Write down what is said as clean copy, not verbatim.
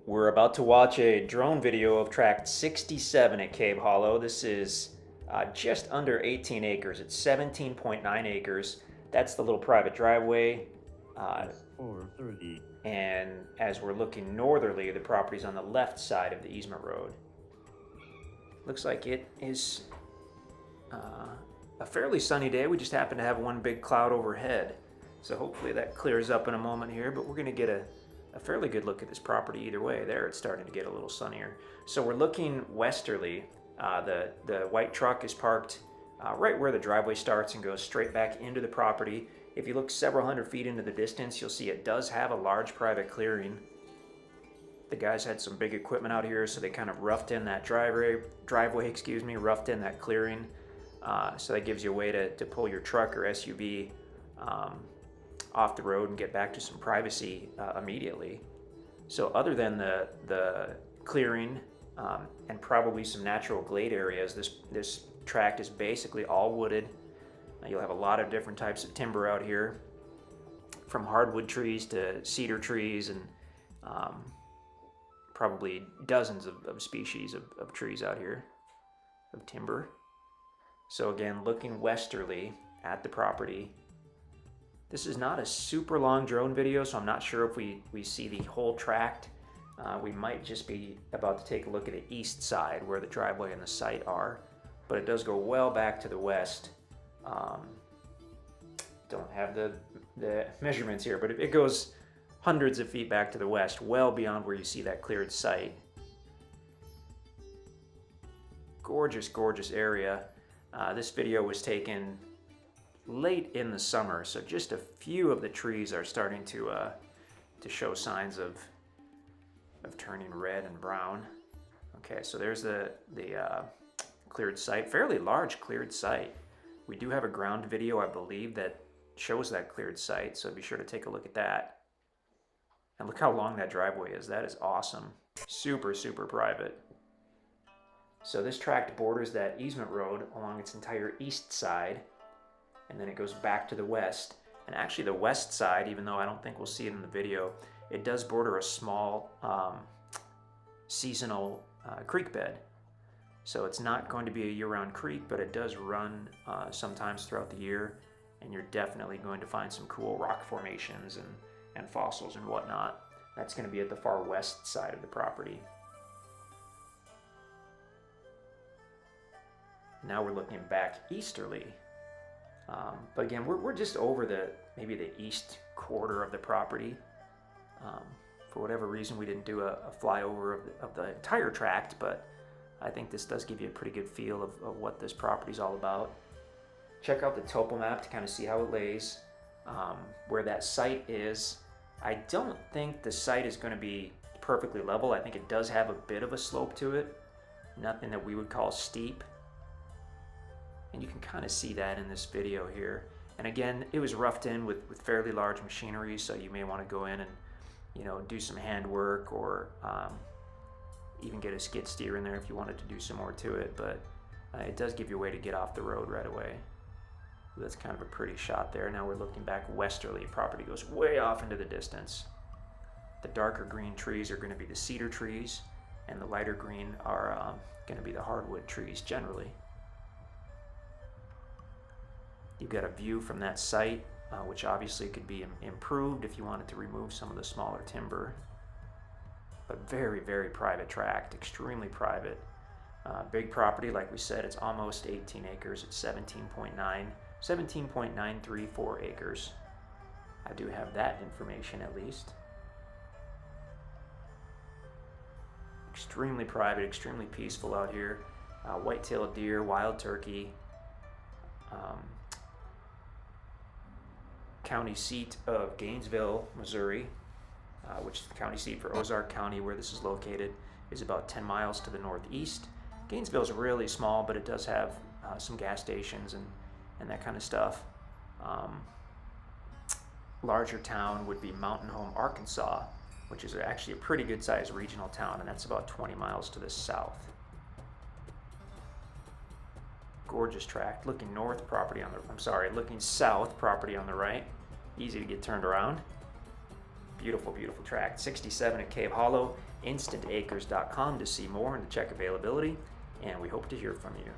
We're about to watch a drone video of tract 67 at Cave Hollow. This is just under 18 acres. It's 17.9 acres. That's the little private driveway. It's 4:30. And as we're looking northerly, the property's on the left side of the easement road. Looks like it is a fairly sunny day. We just happen to have one big cloud overhead. So hopefully that clears up in a moment here, but we're going to get a fairly good look at this property either way. There, it's starting to get a little sunnier. So we're looking westerly. The white truck is parked right where the driveway starts and goes straight back into the property. If you look several hundred feet into the distance, you'll see it does have a large private clearing. The guys had some big equipment out here, so they kind of roughed in that driveway, roughed in that clearing. So that gives you a way to pull your truck or SUV off the road and get back to some privacy immediately. So other than the clearing and probably some natural glade areas, this tract is basically all wooded. You'll have a lot of different types of timber out here, from hardwood trees to cedar trees, and probably dozens of species of trees out here, of timber. So again, looking westerly at the property. This is not a super long drone video, so I'm not sure if we see the whole tract. We might just be about to take a look at the east side where the driveway and the site are, but it does go well back to the west. Don't have the measurements here, but it goes hundreds of feet back to the west, well beyond where you see that cleared site. Gorgeous, gorgeous area. This video was taken late in the summer, so just a few of the trees are starting to show signs of turning red and brown. Okay, so there's the cleared site, fairly large cleared site. We do have a ground video, I believe, that shows that cleared site, so be sure to take a look at that. And look how long that driveway is. That is awesome. Super, super private. So this tract borders that easement road along its entire east side, and then it goes back to the west. And actually the west side, even though I don't think we'll see it in the video, it does border a small seasonal creek bed. So it's not going to be a year-round creek, but it does run sometimes throughout the year, and you're definitely going to find some cool rock formations and fossils and whatnot. That's going to be at the far west side of the property. Now we're looking back easterly. But again, we're just over maybe the east quarter of the property. For whatever reason, we didn't do a flyover of the entire tract, but I think this does give you a pretty good feel of what this property is all about. Check out the topo map to kind of see how it lays. Where that site is, I don't think the site is going to be perfectly level. I think it does have a bit of a slope to it. Nothing that we would call steep. And you can kind of see that in this video here. And again, it was roughed in with fairly large machinery, so you may want to go in and, do some handwork, or even get a skid steer in there if you wanted to do some more to it. But it does give you a way to get off the road right away. That's kind of a pretty shot there. Now we're looking back westerly. Property goes way off into the distance. The darker green trees are going to be the cedar trees, and the lighter green are going to be the hardwood trees generally. You've got a view from that site, which obviously could be improved if you wanted to remove some of the smaller timber. But very, very private tract, extremely private. Big property, like we said, it's almost 18 acres. It's 17.934 acres. I do have that information at least. Extremely private, extremely peaceful out here. White-tailed deer, wild turkey. County seat of Gainesville, Missouri, which is the county seat for Ozarks County, where this is located, is about 10 miles to the northeast. Gainesville is really small, but it does have some gas stations and that kind of stuff. Larger town would be Mountain Home, Arkansas, which is actually a pretty good sized regional town, and that's about 20 miles to the south. Gorgeous tract. Looking south, property on the right. Easy to get turned around. Beautiful, beautiful tract. 67 at Cave Hollow. InstantAcres.com to see more and to check availability, and we hope to hear from you.